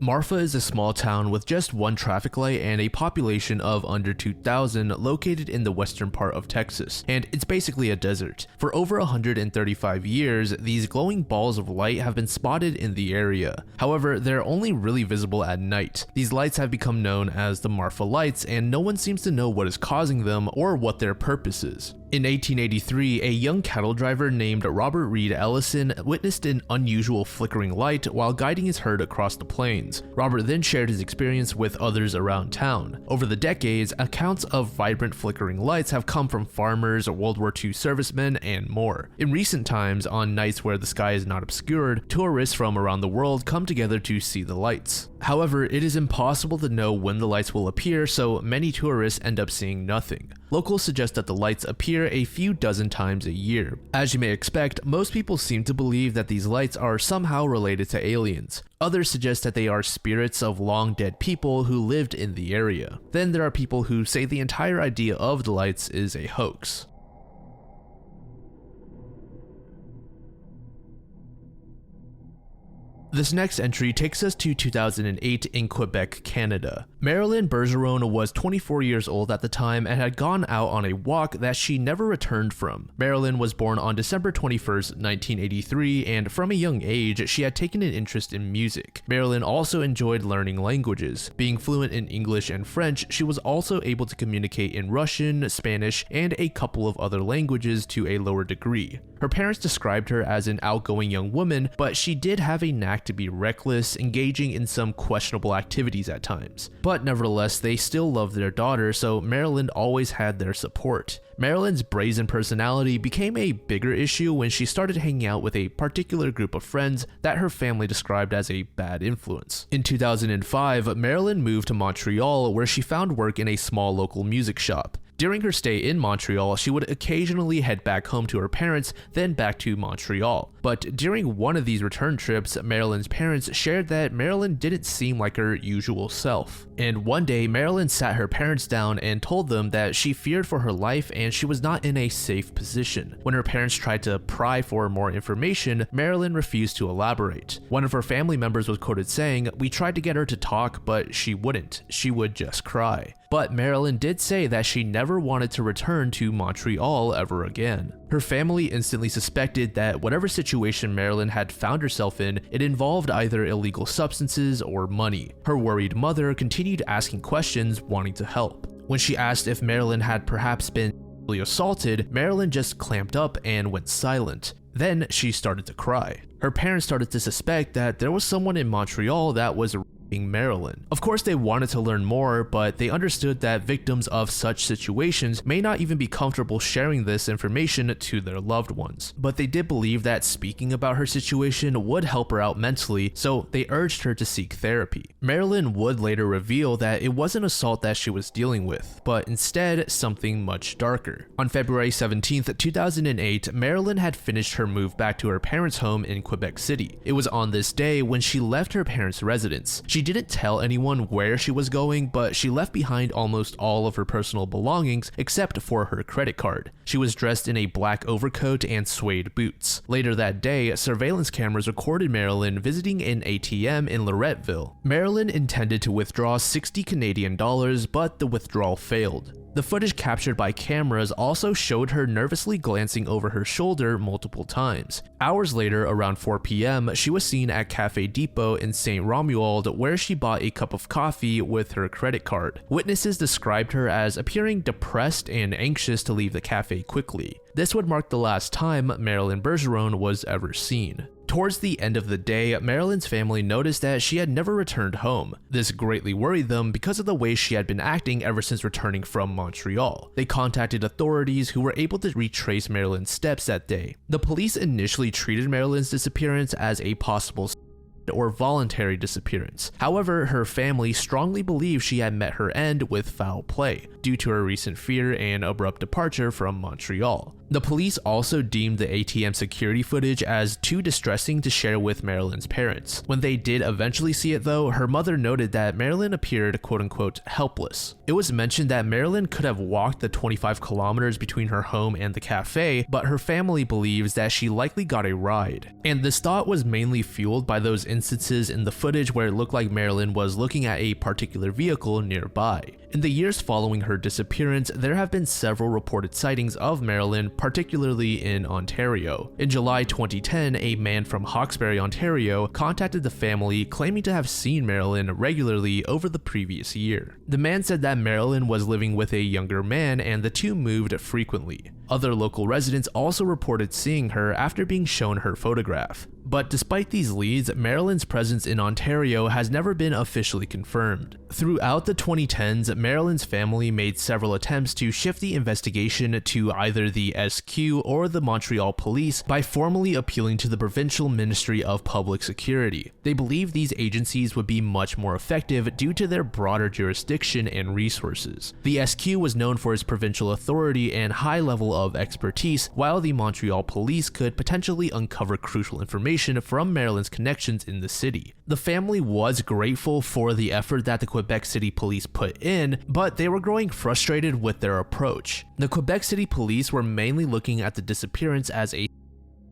Marfa is a small town with just one traffic light and a population of under 2,000 located in the western part of Texas, and it's basically a desert. For over 135 years, these glowing balls of light have been spotted in the area. However, they're only really visible at night. These lights have become known as the Marfa lights, and no one seems to know what is causing them or what their purpose is. In 1883, a young cattle driver named Robert Reed Ellison witnessed an unusual flickering light while guiding his herd across the plains. Robert then shared his experience with others around town. Over the decades, accounts of vibrant flickering lights have come from farmers, World War II servicemen, and more. In recent times, on nights where the sky is not obscured, tourists from around the world come together to see the lights. However, it is impossible to know when the lights will appear, so many tourists end up seeing nothing. Locals suggest that the lights appear a few dozen times a year. As you may expect, most people seem to believe that these lights are somehow related to aliens. Others suggest that they are spirits of long dead people who lived in the area. Then there are people who say the entire idea of the lights is a hoax. This next entry takes us to 2008 in Quebec, Canada. Marilyn Bergeron was 24 years old at the time and had gone out on a walk that she never returned from. Marilyn was born on December 21st, 1983, and from a young age, she had taken an interest in music. Marilyn also enjoyed learning languages. Being fluent in English and French, she was also able to communicate in Russian, Spanish, and a couple of other languages to a lower degree. Her parents described her as an outgoing young woman, but she did have a knack to be reckless, engaging in some questionable activities at times. But nevertheless, they still loved their daughter, so Marilyn always had their support. Marilyn's brazen personality became a bigger issue when she started hanging out with a particular group of friends that her family described as a bad influence. In 2005, Marilyn moved to Montreal, where she found work in a small local music shop. During her stay in Montreal, she would occasionally head back home to her parents, then back to Montreal. But during one of these return trips, Marilyn's parents shared that Marilyn didn't seem like her usual self. And one day, Marilyn sat her parents down and told them that she feared for her life and she was not in a safe position. When her parents tried to pry for more information, Marilyn refused to elaborate. One of her family members was quoted saying, "We tried to get her to talk, but she wouldn't. She would just cry." But Marilyn did say that she never wanted to return to Montreal ever again. Her family instantly suspected that whatever situation Marilyn had found herself in, it involved either illegal substances or money. Her worried mother continued asking questions, wanting to help. When she asked if Marilyn had perhaps been assaulted, Marilyn just clamped up and went silent. Then she started to cry. Her parents started to suspect that there was someone in Montreal that was Marilyn. Of course, they wanted to learn more, but they understood that victims of such situations may not even be comfortable sharing this information to their loved ones. But they did believe that speaking about her situation would help her out mentally, so they urged her to seek therapy. Marilyn would later reveal that it wasn't assault that she was dealing with, but instead something much darker. On February 17th, 2008, Marilyn had finished her move back to her parents' home in Quebec City. It was on this day when she left her parents' residence. She didn't tell anyone where she was going, but she left behind almost all of her personal belongings except for her credit card. She was dressed in a black overcoat and suede boots. Later that day, surveillance cameras recorded Marilyn visiting an ATM in Loretteville. Marilyn intended to withdraw $60 Canadian, but the withdrawal failed. The footage captured by cameras also showed her nervously glancing over her shoulder multiple times. Hours later, around 4 p.m., she was seen at Cafe Depot in St. Romuald, where she bought a cup of coffee with her credit card. Witnesses described her as appearing depressed and anxious to leave the cafe quickly. This would mark the last time Marilyn Bergeron was ever seen. Towards the end of the day, Marilyn's family noticed that she had never returned home. This greatly worried them because of the way she had been acting ever since returning from Montreal. They contacted authorities who were able to retrace Marilyn's steps that day. The police initially treated Marilyn's disappearance as a possible or voluntary disappearance. However, her family strongly believed she had met her end with foul play, due to her recent fear and abrupt departure from Montreal. The police also deemed the ATM security footage as too distressing to share with Marilyn's parents. When they did eventually see it though, her mother noted that Marilyn appeared quote-unquote helpless. It was mentioned that Marilyn could have walked the 25 kilometers between her home and the cafe, but her family believes that she likely got a ride. And this thought was mainly fueled by those instances in the footage where it looked like Marilyn was looking at a particular vehicle nearby. In the years following her disappearance, there have been several reported sightings of Marilyn, particularly in Ontario. In July 2010, a man from Hawkesbury, Ontario, contacted the family claiming to have seen Marilyn regularly over the previous year. The man said that Marilyn was living with a younger man and the two moved frequently. Other local residents also reported seeing her after being shown her photograph. But despite these leads, Marilyn's presence in Ontario has never been officially confirmed. Throughout the 2010s, Marilyn's family made several attempts to shift the investigation to either the SQ or the Montreal Police by formally appealing to the Provincial Ministry of Public Security. They believed these agencies would be much more effective due to their broader jurisdiction and resources. The SQ was known for its provincial authority and high level of expertise, while the Montreal Police could potentially uncover crucial information from Marilyn's connections in the city. The family was grateful for the effort that the Quebec City Police put in, but they were growing frustrated with their approach. The Quebec City Police were mainly looking at the disappearance as a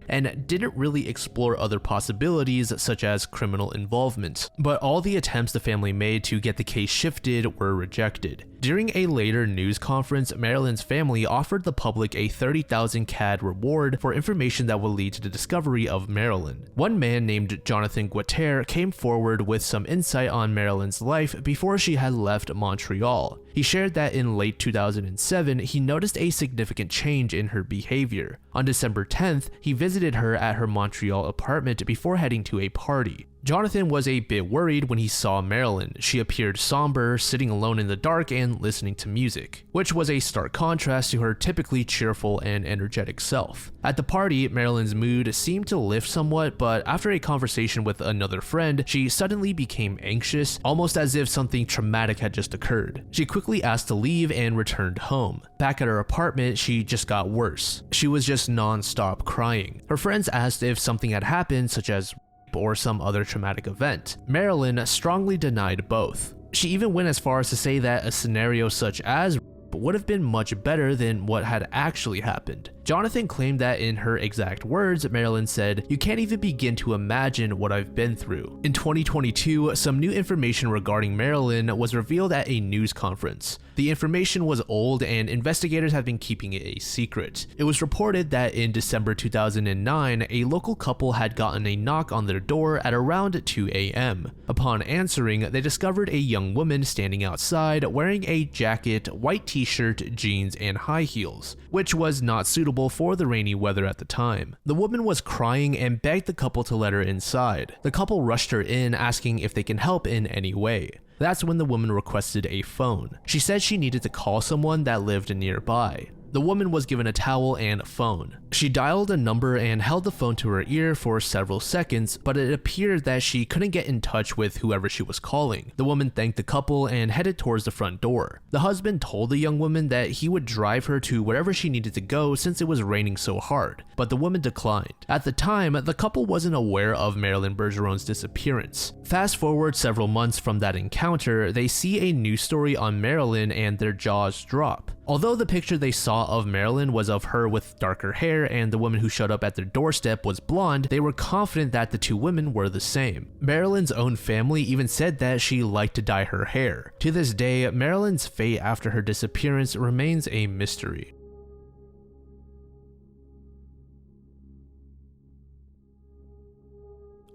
and didn't really explore other possibilities such as criminal involvement. But all the attempts the family made to get the case shifted were rejected. During a later news conference, Marilyn's family offered the public a 30,000 CAD reward for information that would lead to the discovery of Marilyn. One man named Jonathan Guater came forward with some insight on Marilyn's life before she had left Montreal. He shared that in late 2007, he noticed a significant change in her behavior. On December 10th, he visited her at her Montreal apartment before heading to a party. Jonathan was a bit worried when he saw Marilyn. She appeared somber, sitting alone in the dark and listening to music, which was a stark contrast to her typically cheerful and energetic self. At the party, Marilyn's mood seemed to lift somewhat, but after a conversation with another friend, she suddenly became anxious, almost as if something traumatic had just occurred. She quickly asked to leave and returned home. Back at her apartment, she just got worse. She was just non-stop crying. Her friends asked if something had happened, such as or some other traumatic event. Marilyn strongly denied both. She even went as far as to say that a scenario such as would have been much better than what had actually happened. Jonathan claimed that in her exact words, Marilyn said, "You can't even begin to imagine what I've been through." In 2022, some new information regarding Marilyn was revealed at a news conference. The information was old and investigators have been keeping it a secret. It was reported that in December 2009, a local couple had gotten a knock on their door at around 2 a.m. Upon answering, they discovered a young woman standing outside wearing a jacket, white t-shirt, jeans, and high heels, which was not suitable for the rainy weather at the time. The woman was crying and begged the couple to let her inside. The couple rushed her in, asking if they can help in any way. That's when the woman requested a phone. She said she needed to call someone that lived nearby. The woman was given a towel and a phone. She dialed a number and held the phone to her ear for several seconds, but it appeared that she couldn't get in touch with whoever she was calling. The woman thanked the couple and headed towards the front door. The husband told the young woman that he would drive her to wherever she needed to go since it was raining so hard, but the woman declined. At the time, the couple wasn't aware of Marilyn Bergeron's disappearance. Fast forward several months from that encounter, they see a news story on Marilyn and their jaws drop. Although the picture they saw of Marilyn was of her with darker hair and the woman who showed up at their doorstep was blonde, they were confident that the two women were the same. Marilyn's own family even said that she liked to dye her hair. To this day, Marilyn's fate after her disappearance remains a mystery.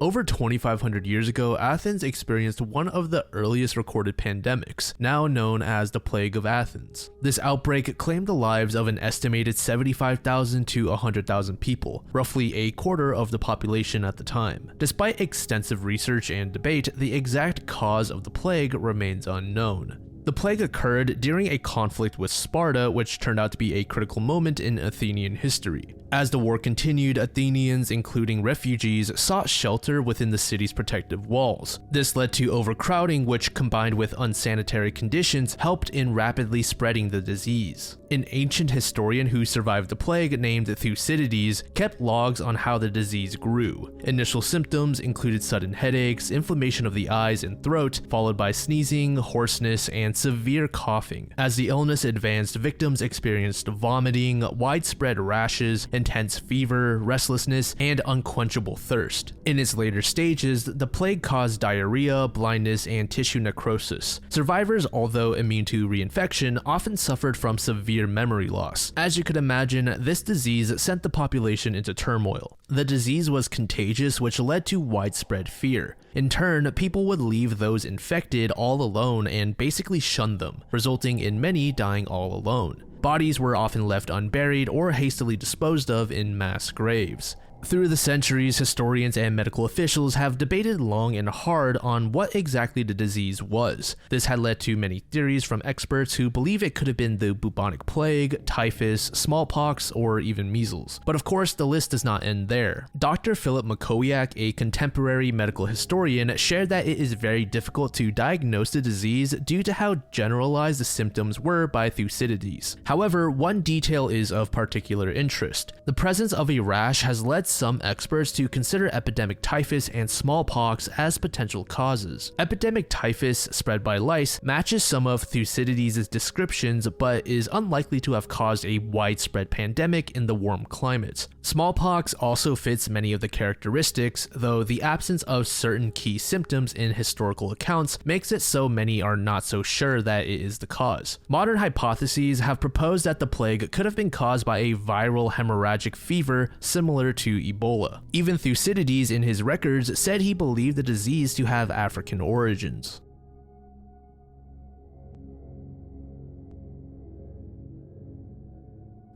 Over 2,500 years ago, Athens experienced one of the earliest recorded pandemics, now known as the Plague of Athens. This outbreak claimed the lives of an estimated 75,000 to 100,000 people, roughly a quarter of the population at the time. Despite extensive research and debate, the exact cause of the plague remains unknown. The plague occurred during a conflict with Sparta, which turned out to be a critical moment in Athenian history. As the war continued, Athenians, including refugees, sought shelter within the city's protective walls. This led to overcrowding, which combined with unsanitary conditions helped in rapidly spreading the disease. An ancient historian who survived the plague named Thucydides kept logs on how the disease grew. Initial symptoms included sudden headaches, inflammation of the eyes and throat, followed by sneezing, hoarseness, and severe coughing. As the illness advanced, victims experienced vomiting, widespread rashes, intense fever, restlessness, and unquenchable thirst. In its later stages, the plague caused diarrhea, blindness, and tissue necrosis. Survivors, although immune to reinfection, often suffered from severe memory loss. As you could imagine, this disease sent the population into turmoil. The disease was contagious, which led to widespread fear. In turn, people would leave those infected all alone and basically shun them, resulting in many dying all alone. Bodies were often left unburied or hastily disposed of in mass graves. Through the centuries, historians and medical officials have debated long and hard on what exactly the disease was. This had led to many theories from experts who believe it could have been the bubonic plague, typhus, smallpox, or even measles. But of course, the list does not end there. Dr. Philip Makowiak, a contemporary medical historian, shared that it is very difficult to diagnose the disease due to how generalized the symptoms were by Thucydides. However, one detail is of particular interest. The presence of a rash has led some experts to consider epidemic typhus and smallpox as potential causes. Epidemic typhus, spread by lice, matches some of Thucydides' descriptions, but is unlikely to have caused a widespread pandemic in the warm climate. Smallpox also fits many of the characteristics, though the absence of certain key symptoms in historical accounts makes it so many are not so sure that it is the cause. Modern hypotheses have proposed that the plague could have been caused by a viral hemorrhagic fever similar to Ebola. Even Thucydides in his records said he believed the disease to have African origins.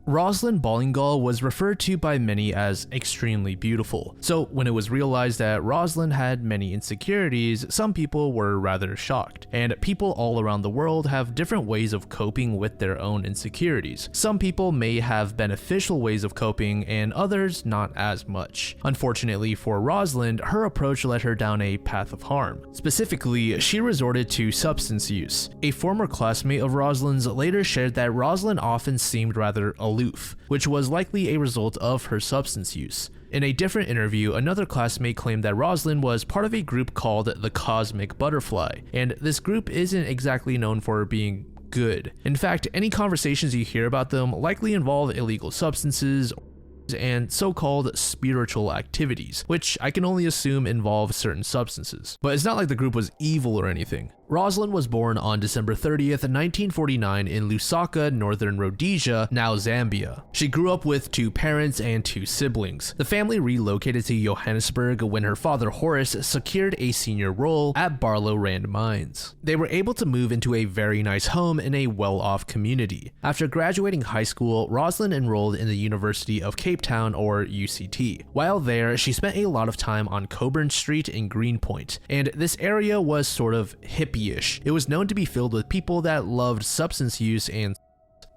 Rosalind Ballingall was referred to by many as extremely beautiful. So when it was realized that Rosalind had many insecurities, some people were rather shocked. And people all around the world have different ways of coping with their own insecurities. Some people may have beneficial ways of coping and others not as much. Unfortunately for Rosalind, her approach led her down a path of harm. Specifically, she resorted to substance use. A former classmate of Rosalind's later shared that Rosalind often seemed rather aloof, which was likely a result of her substance use. In a different interview, another classmate claimed that Rosalind was part of a group called the Cosmic Butterfly, and this group isn't exactly known for being good. In fact, any conversations you hear about them likely involve illegal substances and so-called spiritual activities, which I can only assume involve certain substances. But it's not like the group was evil or anything. Rosalind was born on December 30th, 1949 in Lusaka, northern Rhodesia, now Zambia. She grew up with two parents and two siblings. The family relocated to Johannesburg when her father Horace secured a senior role at Barlow Rand Mines. They were able to move into a very nice home in a well-off community. After graduating high school, Rosalind enrolled in the University of Cape Town, or UCT. While there, she spent a lot of time on Coburn Street in Greenpoint, and this area was sort of hippie. It was known to be filled with people that loved substance use, and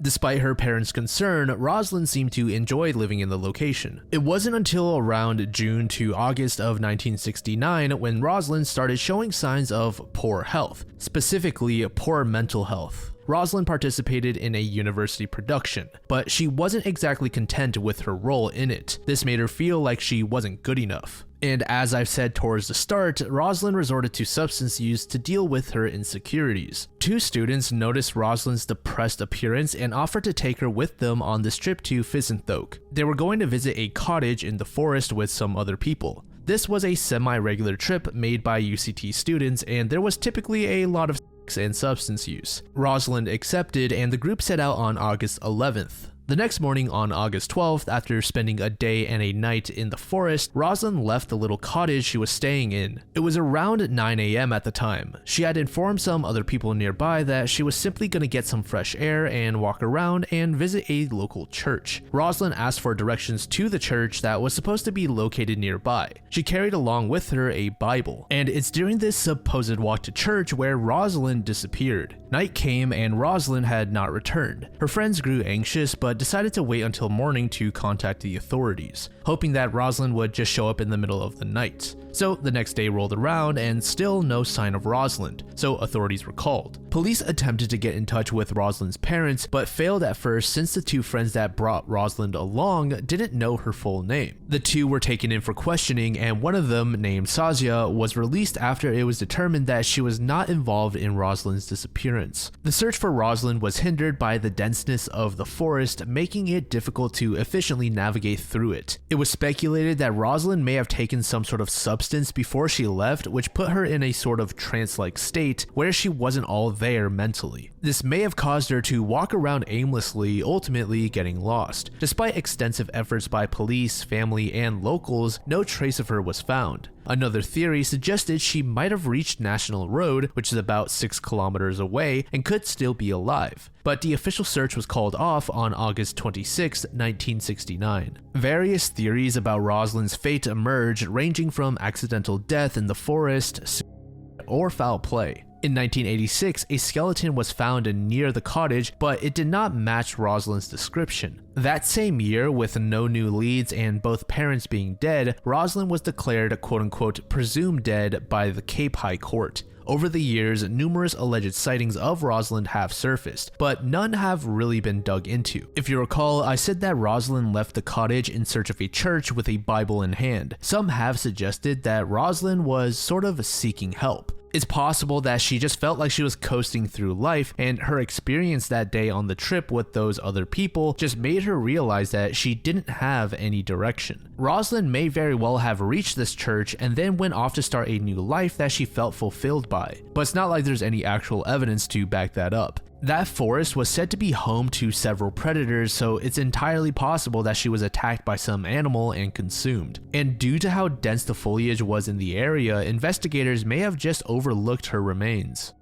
despite her parents' concern, Rosalind seemed to enjoy living in the location. It wasn't until around June to August of 1969 when Rosalind started showing signs of poor health, specifically poor mental health. Rosalind participated in a university production, but she wasn't exactly content with her role in it. This made her feel like she wasn't good enough. And as I've said towards the start, Rosalind resorted to substance use to deal with her insecurities. Two students noticed Rosalind's depressed appearance and offered to take her with them on this trip to Vissenthok. They were going to visit a cottage in the forest with some other people. This was a semi-regular trip made by UCT students, and there was typically a lot of sex and substance use. Rosalind accepted, and the group set out on August 11th. The next morning on August 12th, after spending a day and a night in the forest, Rosalind left the little cottage she was staying in. It was around 9 a.m. at the time. She had informed some other people nearby that she was simply going to get some fresh air and walk around and visit a local church. Rosalind asked for directions to the church that was supposed to be located nearby. She carried along with her a Bible, and it's during this supposed walk to church where Rosalind disappeared. Night came and Rosalind had not returned. Her friends grew anxious, but decided to wait until morning to contact the authorities, hoping that Rosalind would just show up in the middle of the night. So the next day rolled around and still no sign of Rosalind, so authorities were called. Police attempted to get in touch with Rosalind's parents, but failed at first since the two friends that brought Rosalind along didn't know her full name. The two were taken in for questioning, and one of them, named Sazia, was released after it was determined that she was not involved in Rosalind's disappearance. The search for Rosalind was hindered by the denseness of the forest, making it difficult to efficiently navigate through it. It was speculated that Rosalind may have taken some sort of substance before she left, which put her in a sort of trance-like state where she wasn't all there mentally. This may have caused her to walk around aimlessly, ultimately getting lost. Despite extensive efforts by police, family, and locals, no trace of her was found. Another theory suggested she might have reached National Road, which is about 6 kilometers away, and could still be alive. But the official search was called off on August 26, 1969. Various theories about Rosalind's fate emerged, ranging from accidental death in the forest or foul play. In 1986, a skeleton was found near the cottage, but it did not match Rosalind's description. That same year, with no new leads and both parents being dead, Rosalind was declared quote-unquote presumed dead by the Cape High Court. Over the years, numerous alleged sightings of Rosalind have surfaced, but none have really been dug into. If you recall, I said that Rosalind left the cottage in search of a church with a Bible in hand. Some have suggested that Rosalind was sort of seeking help. It's possible that she just felt like she was coasting through life, and her experience that day on the trip with those other people just made her realize that she didn't have any direction. Rosalind may very well have reached this church and then went off to start a new life that she felt fulfilled by, but it's not like there's any actual evidence to back that up. That forest was said to be home to several predators, so it's entirely possible that she was attacked by some animal and consumed. And due to how dense the foliage was in the area, investigators may have just overlooked her remains.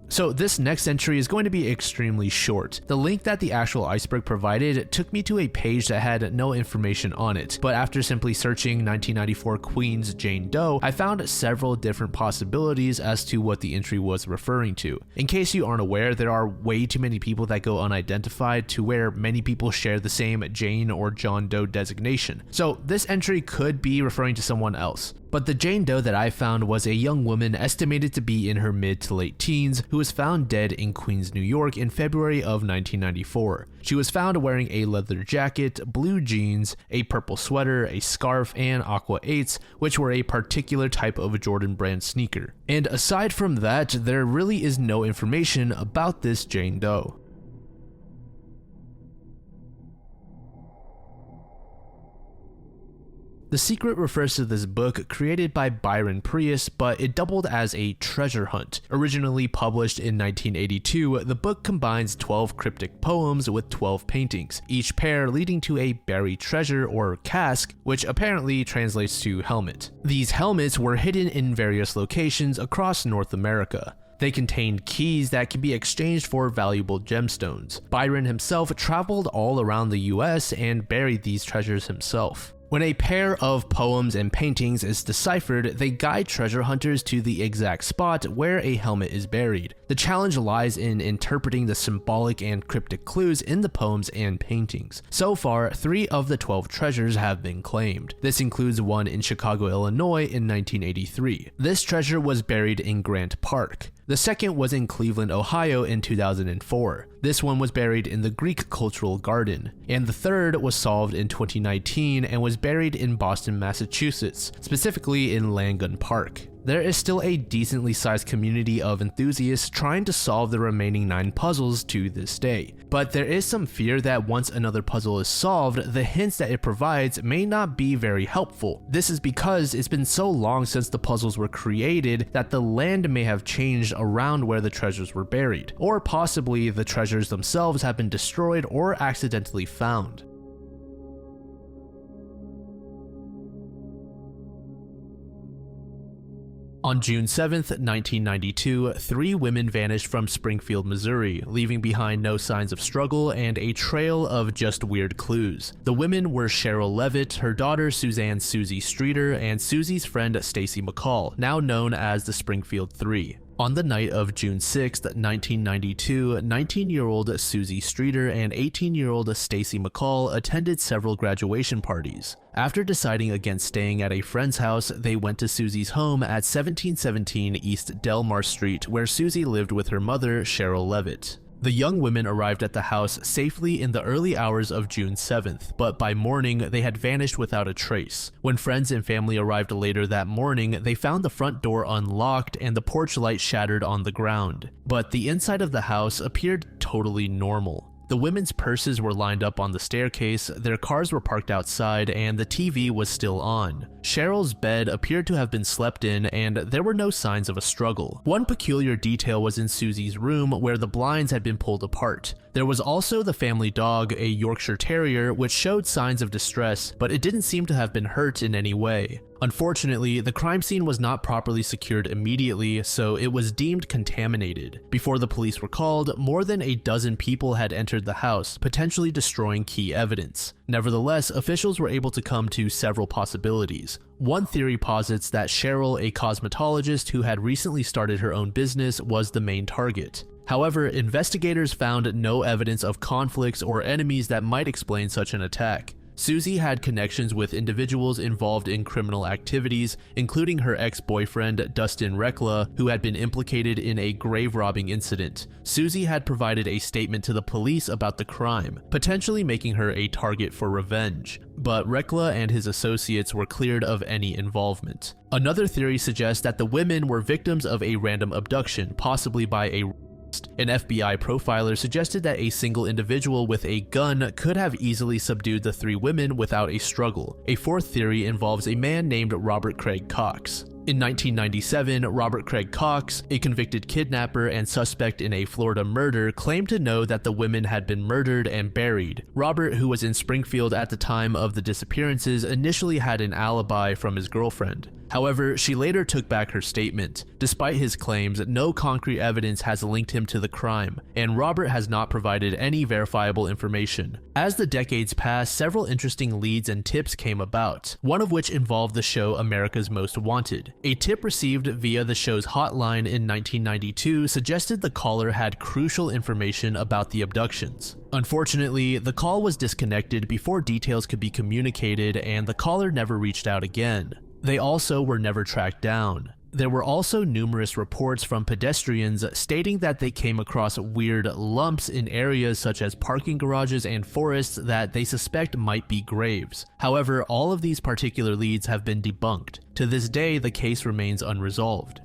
So this next entry is going to be extremely short. The link that the actual iceberg provided took me to a page that had no information on it, but after simply searching 1994 Queen's Jane Doe, I found several different possibilities as to what the entry was referring to. In case you aren't aware, there are way too many people that go unidentified to where many people share the same Jane or John Doe designation. So this entry could be referring to someone else. But the Jane Doe that I found was a young woman estimated to be in her mid to late teens who was found dead in Queens, New York in February of 1994. She was found wearing a leather jacket, blue jeans, a purple sweater, a scarf, and Aqua 8s, which were a particular type of Jordan brand sneaker. And aside from that, there really is no information about this Jane Doe. The Secret refers to this book created by Byron Prius, but it doubled as a treasure hunt. Originally published in 1982, the book combines 12 cryptic poems with 12 paintings, each pair leading to a buried treasure or cask, which apparently translates to helmet. These helmets were hidden in various locations across North America. They contained keys that can be exchanged for valuable gemstones. Byron himself traveled all around the US and buried these treasures himself. When a pair of poems and paintings is deciphered, they guide treasure hunters to the exact spot where a helmet is buried. The challenge lies in interpreting the symbolic and cryptic clues in the poems and paintings. So far, 3 of the 12 treasures have been claimed. This includes one in Chicago, Illinois in 1983. This treasure was buried in Grant Park. The second was in Cleveland, Ohio in 2004. This one was buried in the Greek Cultural Garden. And the third was solved in 2019 and was buried in Boston, Massachusetts, specifically in Langon Park. There is still a decently sized community of enthusiasts trying to solve the remaining 9 puzzles to this day. But there is some fear that once another puzzle is solved, the hints that it provides may not be very helpful. This is because it's been so long since the puzzles were created that the land may have changed around where the treasures were buried, or possibly the treasures themselves have been destroyed or accidentally found. On June 7th, 1992, 3 women vanished from Springfield, Missouri, leaving behind no signs of struggle and a trail of just weird clues. The women were Cheryl Levitt, her daughter Suzanne Susie Streeter, and Susie's friend Stacy McCall, now known as the Springfield Three. On the night of June 6, 1992, 19-year-old Susie Streeter and 18-year-old Stacy McCall attended several graduation parties. After deciding against staying at a friend's house, they went to Susie's home at 1717 East Delmar Street, where Susie lived with her mother, Cheryl Levitt. The young women arrived at the house safely in the early hours of June 7th, but by morning they had vanished without a trace. When friends and family arrived later that morning, they found the front door unlocked and the porch light shattered on the ground. But the inside of the house appeared totally normal. The women's purses were lined up on the staircase, their cars were parked outside, and the TV was still on. Cheryl's bed appeared to have been slept in, and there were no signs of a struggle. One peculiar detail was in Susie's room, where the blinds had been pulled apart. There was also the family dog, a Yorkshire Terrier, which showed signs of distress, but it didn't seem to have been hurt in any way. Unfortunately, the crime scene was not properly secured immediately, so it was deemed contaminated. Before the police were called, more than a dozen people had entered the house, potentially destroying key evidence. Nevertheless, officials were able to come to several possibilities. One theory posits that Cheryl, a cosmetologist who had recently started her own business, was the main target. However, investigators found no evidence of conflicts or enemies that might explain such an attack. Susie had connections with individuals involved in criminal activities, including her ex-boyfriend Dustin Rekla, who had been implicated in a grave robbing incident. Susie had provided a statement to the police about the crime, potentially making her a target for revenge. But Rekla and his associates were cleared of any involvement. Another theory suggests that the women were victims of a random abduction, possibly by a An FBI profiler suggested that a single individual with a gun could have easily subdued the three women without a struggle. A fourth theory involves a man named Robert Craig Cox. In 1997, Robert Craig Cox, a convicted kidnapper and suspect in a Florida murder, claimed to know that the women had been murdered and buried. Robert, who was in Springfield at the time of the disappearances, initially had an alibi from his girlfriend. However, she later took back her statement. Despite his claims, no concrete evidence has linked him to the crime, and Robert has not provided any verifiable information. As the decades passed, several interesting leads and tips came about, one of which involved the show America's Most Wanted. A tip received via the show's hotline in 1992 suggested the caller had crucial information about the abductions. Unfortunately, the call was disconnected before details could be communicated, and the caller never reached out again. They also were never tracked down. There were also numerous reports from pedestrians stating that they came across weird lumps in areas such as parking garages and forests that they suspect might be graves. However, all of these particular leads have been debunked. To this day, the case remains unresolved.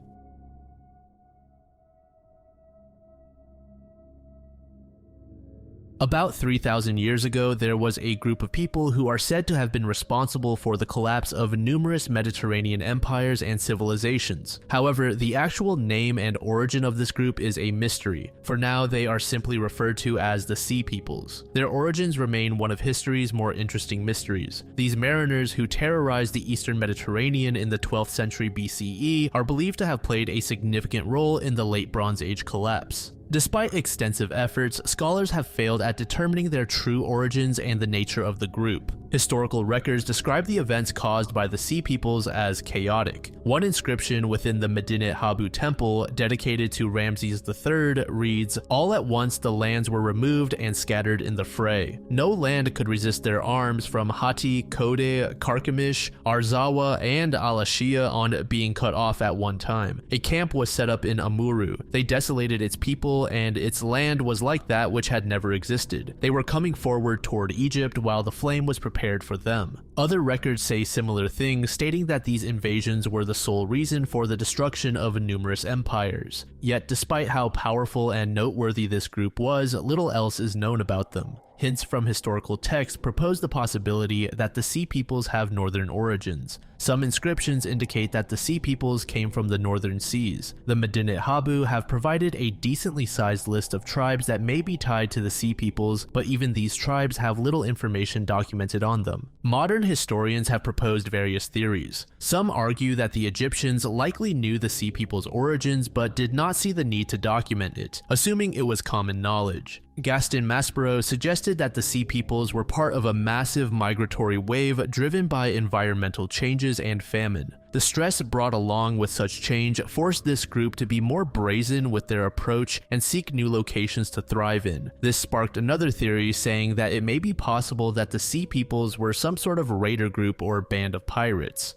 About 3,000 years ago, there was a group of people who are said to have been responsible for the collapse of numerous Mediterranean empires and civilizations. However, the actual name and origin of this group is a mystery. For now, they are simply referred to as the Sea Peoples. Their origins remain one of history's more interesting mysteries. These mariners who terrorized the eastern Mediterranean in the 12th century BCE are believed to have played a significant role in the late Bronze Age collapse. Despite extensive efforts, scholars have failed at determining their true origins and the nature of the group. Historical records describe the events caused by the Sea Peoples as chaotic. One inscription within the Medinet Habu temple, dedicated to Ramses III, reads, "All at once the lands were removed and scattered in the fray. No land could resist their arms from Hatti, Kode, Karkemish, Arzawa, and Alashia on being cut off at one time. A camp was set up in Amuru. They desolated its people, and its land was like that which had never existed. They were coming forward toward Egypt while the flame was prepared for them." Other records say similar things, stating that these invasions were the sole reason for the destruction of numerous empires. Yet despite how powerful and noteworthy this group was, little else is known about them. Hints from historical texts propose the possibility that the Sea Peoples have northern origins. Some inscriptions indicate that the Sea Peoples came from the northern seas. The Medinet Habu have provided a decently sized list of tribes that may be tied to the Sea Peoples, but even these tribes have little information documented on them. Modern historians have proposed various theories. Some argue that the Egyptians likely knew the Sea Peoples' origins but did not see the need to document it, assuming it was common knowledge. Gaston Maspero suggested that the Sea Peoples were part of a massive migratory wave driven by environmental changes and famine. The stress brought along with such change forced this group to be more brazen with their approach and seek new locations to thrive in. This sparked another theory saying that it may be possible that the Sea Peoples were some sort of raider group or band of pirates.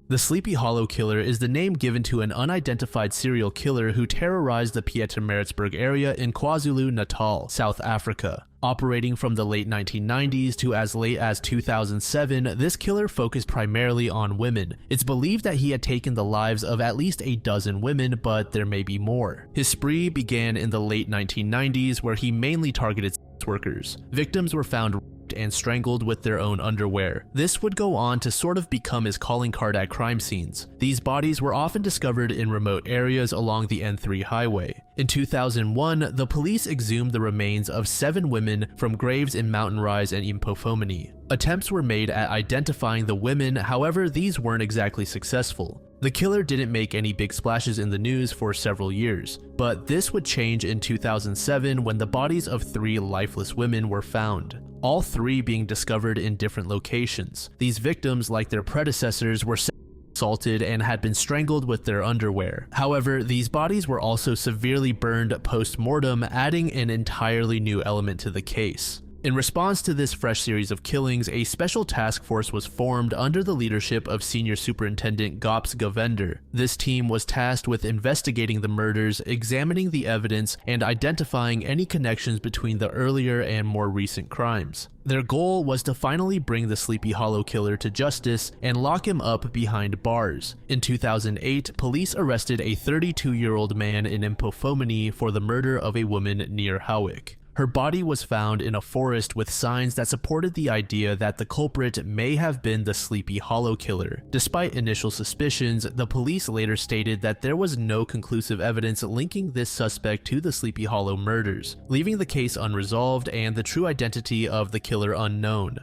The Sleepy Hollow Killer is the name given to an unidentified serial killer who terrorized the Pietermaritzburg area in KwaZulu-Natal, South Africa. Operating from the late 1990s to as late as 2007, this killer focused primarily on women. It's believed that he had taken the lives of at least a dozen women, but there may be more. His spree began in the late 1990s, where he mainly targeted sex workers. Victims were found and strangled with their own underwear. This would go on to sort of become his calling card at crime scenes. These bodies were often discovered in remote areas along the N3 highway. In 2001, the police exhumed the remains of 7 women from graves in Mountain Rise and Impofomini. Attempts were made at identifying the women, however, these weren't exactly successful. The killer didn't make any big splashes in the news for several years, but this would change in 2007 when the bodies of 3 lifeless women were found. All 3 being discovered in different locations. These victims, like their predecessors, were assaulted and had been strangled with their underwear. However, these bodies were also severely burned post-mortem, adding an entirely new element to the case. In response to this fresh series of killings, a special task force was formed under the leadership of Senior Superintendent Gops Govender. This team was tasked with investigating the murders, examining the evidence, and identifying any connections between the earlier and more recent crimes. Their goal was to finally bring the Sleepy Hollow Killer to justice and lock him up behind bars. In 2008, police arrested a 32-year-old man in Impofomini for the murder of a woman near Howick. Her body was found in a forest with signs that supported the idea that the culprit may have been the Sleepy Hollow Killer. Despite initial suspicions, the police later stated that there was no conclusive evidence linking this suspect to the Sleepy Hollow murders, leaving the case unresolved and the true identity of the killer unknown.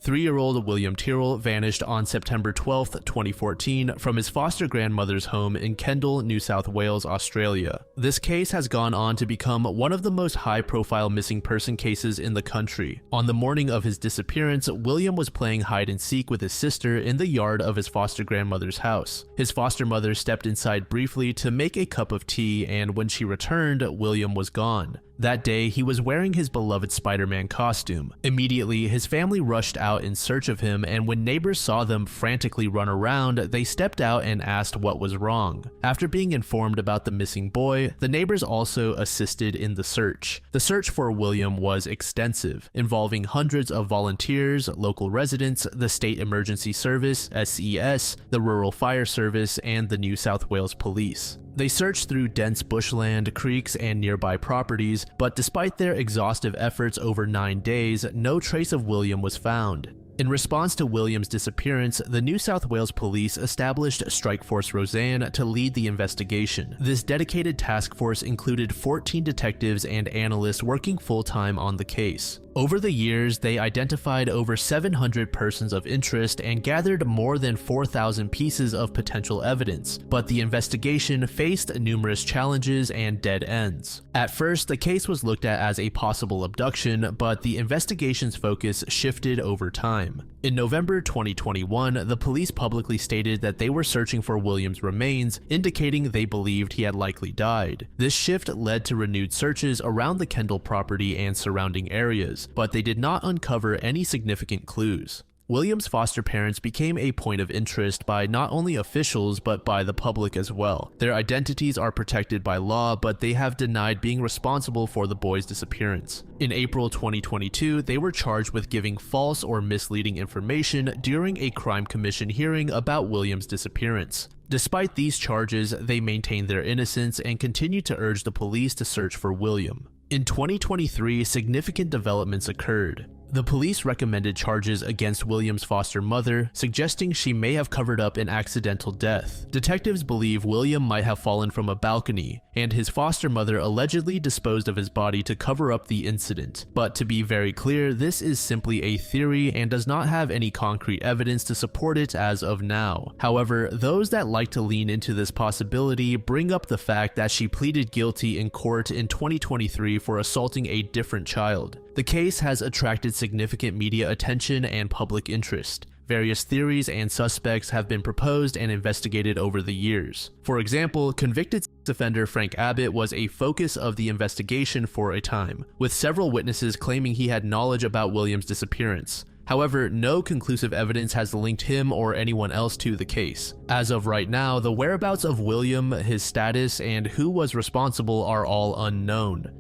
3-year-old William Tyrrell vanished on September 12, 2014 from his foster grandmother's home in Kendal, New South Wales, Australia. This case has gone on to become one of the most high-profile missing person cases in the country. On the morning of his disappearance, William was playing hide-and-seek with his sister in the yard of his foster grandmother's house. His foster mother stepped inside briefly to make a cup of tea, and when she returned, William was gone. That day, he was wearing his beloved Spider-Man costume. Immediately, his family rushed out in search of him, and when neighbors saw them frantically run around, they stepped out and asked what was wrong. After being informed about the missing boy, the neighbors also assisted in the search. The search for William was extensive, involving hundreds of volunteers, local residents, the State Emergency Service, SES, the Rural Fire Service, and the New South Wales Police. They searched through dense bushland, creeks, and nearby properties, but despite their exhaustive efforts over 9 days, no trace of William was found. In response to William's disappearance, the New South Wales Police established Strike Force Roseanne to lead the investigation. This dedicated task force included 14 detectives and analysts working full-time on the case. Over the years, they identified over 700 persons of interest and gathered more than 4,000 pieces of potential evidence, but the investigation faced numerous challenges and dead ends. At first, the case was looked at as a possible abduction, but the investigation's focus shifted over time. In November 2021, the police publicly stated that they were searching for William's remains, indicating they believed he had likely died. This shift led to renewed searches around the Kendal property and surrounding areas, but they did not uncover any significant clues. William's foster parents became a point of interest by not only officials but by the public as well. Their identities are protected by law, but they have denied being responsible for the boy's disappearance. In April 2022, they were charged with giving false or misleading information during a crime commission hearing about William's disappearance. Despite these charges, they maintained their innocence and continued to urge the police to search for William. In 2023, significant developments occurred. The police recommended charges against William's foster mother, suggesting she may have covered up an accidental death. Detectives believe William might have fallen from a balcony. and his foster mother allegedly disposed of his body to cover up the incident. But to be very clear, this is simply a theory and does not have any concrete evidence to support it as of now. However, those that like to lean into this possibility bring up the fact that she pleaded guilty in court in 2023 for assaulting a different child. The case has attracted significant media attention and public interest. Various theories and suspects have been proposed and investigated over the years. For example, convicted sex offender Frank Abbott was a focus of the investigation for a time, with several witnesses claiming he had knowledge about William's disappearance. However, no conclusive evidence has linked him or anyone else to the case. As of right now, the whereabouts of William, his status, and who was responsible are all unknown.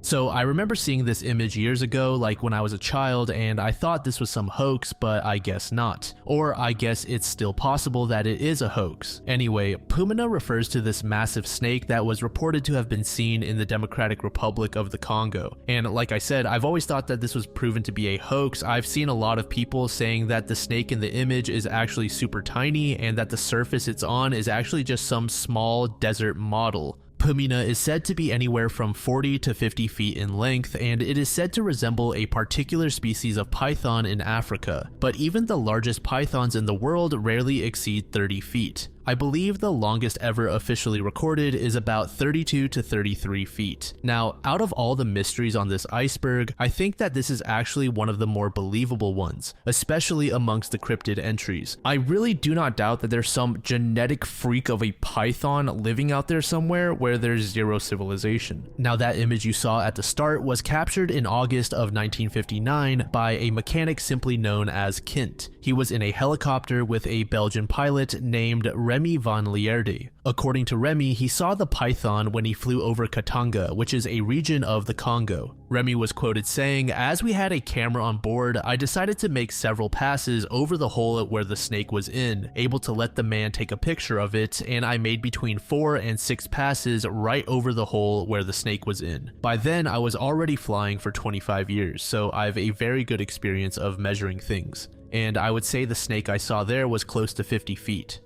So I remember seeing this image years ago, like when I was a child, and I thought this was some hoax, but I guess not. Or I guess it's still possible that it is a hoax. Anyway, pumina refers to this massive snake that was reported to have been seen in the Democratic Republic of the Congo. And like I said, I've always thought that this was proven to be a hoax. I've seen a lot of people saying that the snake in the image is actually super tiny and that the surface it's on is actually just some small desert model. Pumina is said to be anywhere from 40 to 50 feet in length, and it is said to resemble a particular species of python in Africa, but even the largest pythons in the world rarely exceed 30 feet. I believe the longest ever officially recorded is about 32 to 33 feet. Now, out of all the mysteries on this iceberg, I think that this is actually one of the more believable ones, especially amongst the cryptid entries. I really do not doubt that there's some genetic freak of a python living out there somewhere where there's zero civilization. Now, that image you saw at the start was captured in August of 1959 by a mechanic simply known as Kint. He was in a helicopter with a Belgian pilot named Remy van Lierde. According to Remy, he saw the python when he flew over Katanga, which is a region of the Congo. Remy was quoted saying, "As we had a camera on board, I decided to make several passes over the hole where the snake was in, able to let the man take a picture of it, and I made between 4 and 6 passes right over the hole where the snake was in. By then, I was already flying for 25 years, so I have a very good experience of measuring things. And I would say the snake I saw there was close to 50 feet.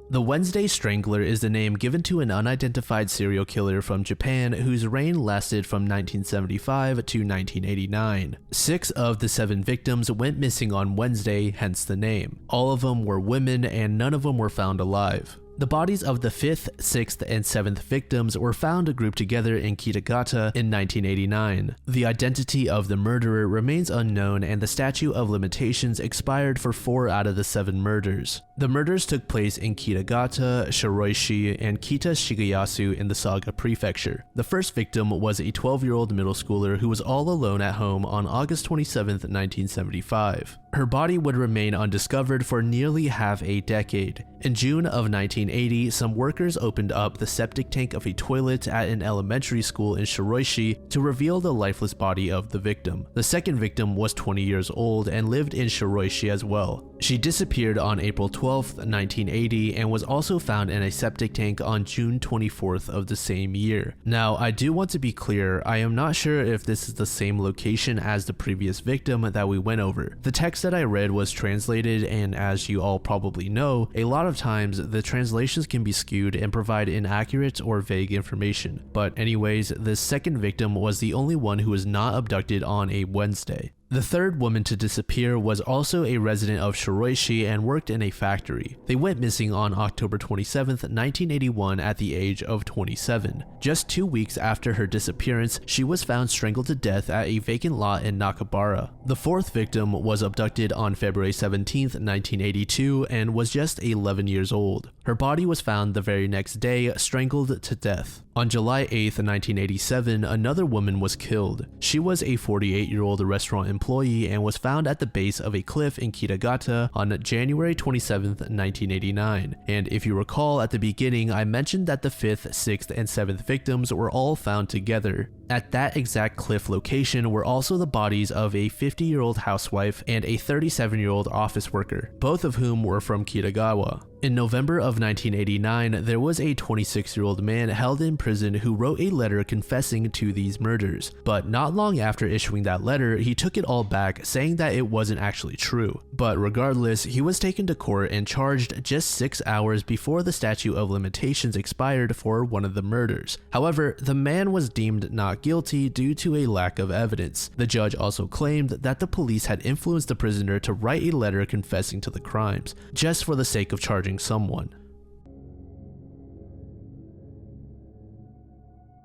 The Wednesday Strangler is the name given to an unidentified serial killer from Japan whose reign lasted from 1975 to 1989. 6 of the 7 victims went missing on Wednesday, hence the name. All of them were women and none of them were found alive. The bodies of the 5th, 6th, and 7th victims were found grouped together in Kitagata in 1989. The identity of the murderer remains unknown and the statute of limitations expired for 4 out of the 7 murders. The murders took place in Kitagata, Shiroishi, and Kita Shigeyasu in the Saga Prefecture. The first victim was a 12-year-old middle schooler who was all alone at home on August 27, 1975. Her body would remain undiscovered for nearly half a decade. In June of 1980, some workers opened up the septic tank of a toilet at an elementary school in Shiroishi to reveal the lifeless body of the victim. The second victim was 20 years old and lived in Shiroishi as well. She disappeared on April 12, 1980 and was also found in a septic tank on June 24th of the same year. Now, I do want to be clear, I am not sure if this is the same location as the previous victim that we went over. The text that I read was translated, and as you all probably know, a lot of times the translations can be skewed and provide inaccurate or vague information. But anyways, this second victim was the only one who was not abducted on a Wednesday. The third woman to disappear was also a resident of Shiroishi and worked in a factory. They went missing on October 27, 1981 at the age of 27. Just 2 weeks after her disappearance, she was found strangled to death at a vacant lot in Nakabara. The fourth victim was abducted on February 17, 1982 and was just 11 years old. Her body was found the very next day, strangled to death. On July 8, 1987, another woman was killed. She was a 48-year-old restaurant employee and was found at the base of a cliff in Kitagata on January 27, 1989. And if you recall at the beginning, I mentioned that the 5th, 6th, and 7th victims were all found together. At that exact cliff location were also the bodies of a 50-year-old housewife and a 37-year-old office worker, both of whom were from Kitagawa. In November of 1989, there was a 26-year-old man held in prison who wrote a letter confessing to these murders, but not long after issuing that letter, he took it all back, saying that it wasn't actually true. But regardless, he was taken to court and charged just 6 hours before the statute of limitations expired for one of the murders. However, the man was deemed not guilty due to a lack of evidence. The judge also claimed that the police had influenced the prisoner to write a letter confessing to the crimes, just for the sake of charging someone.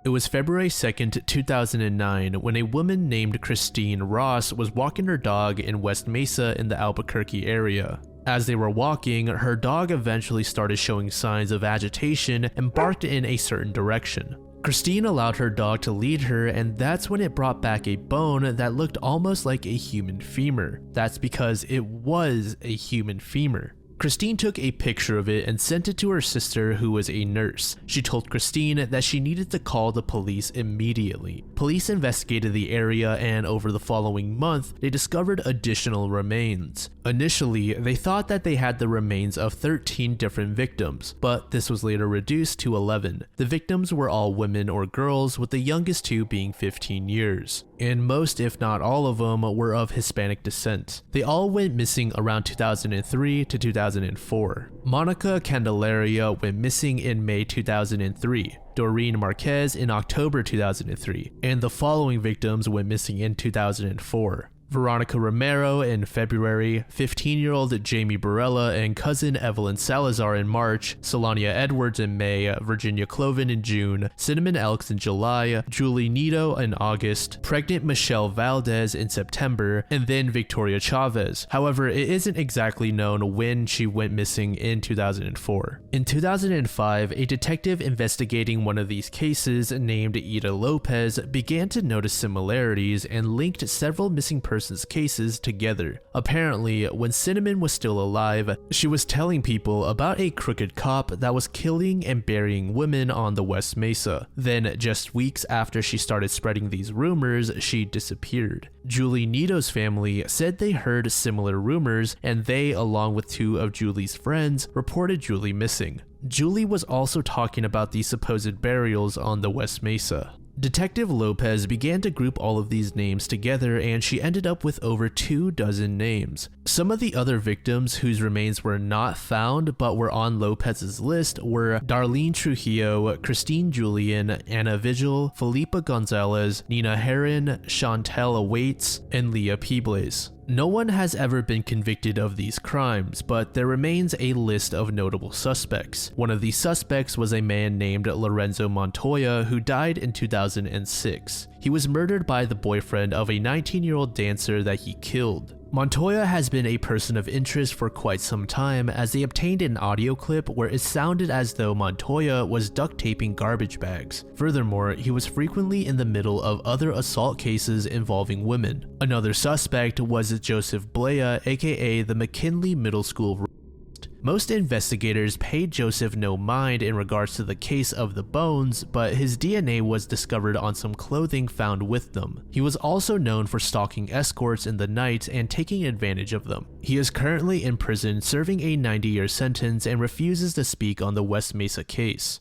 It was February 2nd, 2009, when a woman named Christine Ross was walking her dog in West Mesa in the Albuquerque area. As they were walking, her dog eventually started showing signs of agitation and barked in a certain direction. Christine allowed her dog to lead her, and that's when it brought back a bone that looked almost like a human femur. That's because it was a human femur. Christine took a picture of it and sent it to her sister, who was a nurse. She told Christine that she needed to call the police immediately. Police investigated the area, and over the following month, they discovered additional remains. Initially, they thought that they had the remains of 13 different victims, but this was later reduced to 11. The victims were all women or girls, with the youngest two being 15 years. And most, if not all of them, were of Hispanic descent. They all went missing around 2003 to 2004. Monica Candelaria went missing in May 2003. Doreen Marquez in October 2003, and the following victims went missing in 2004. Veronica Romero in February, 15-year-old Jamie Barella and cousin Evelyn Salazar in March, Solania Edwards in May, Virginia Cloven in June, Cinnamon Elks in July, Julie Nito in August, pregnant Michelle Valdez in September, and then Victoria Chavez. However, it isn't exactly known when she went missing in 2004. In 2005, a detective investigating one of these cases named Ida Lopez began to notice similarities and linked several missing persons cases together. Apparently, when Cinnamon was still alive, she was telling people about a crooked cop that was killing and burying women on the West Mesa. Then, just weeks after she started spreading these rumors, she disappeared. Julie Nito's family said they heard similar rumors, and they, along with two of Julie's friends, reported Julie missing. Julie was also talking about these supposed burials on the West Mesa. Detective Lopez began to group all of these names together, and she ended up with over 24 names. Some of the other victims whose remains were not found but were on Lopez's list were Darlene Trujillo, Christine Julian, Anna Vigil, Felipa Gonzalez, Nina Heron, Chantel Waits, and Leah Peebles. No one has ever been convicted of these crimes, but there remains a list of notable suspects. One of these suspects was a man named Lorenzo Montoya, who died in 2006. He was murdered by the boyfriend of a 19-year-old dancer that he killed. Montoya has been a person of interest for quite some time, as they obtained an audio clip where it sounded as though Montoya was duct taping garbage bags. Furthermore, he was frequently in the middle of other assault cases involving women. Another suspect was Joseph Blea, aka the McKinley Middle School. Most investigators paid Joseph no mind in regards to the case of the bones, but his DNA was discovered on some clothing found with them. He was also known for stalking escorts in the night and taking advantage of them. He is currently in prison serving a 90-year sentence and refuses to speak on the West Mesa case.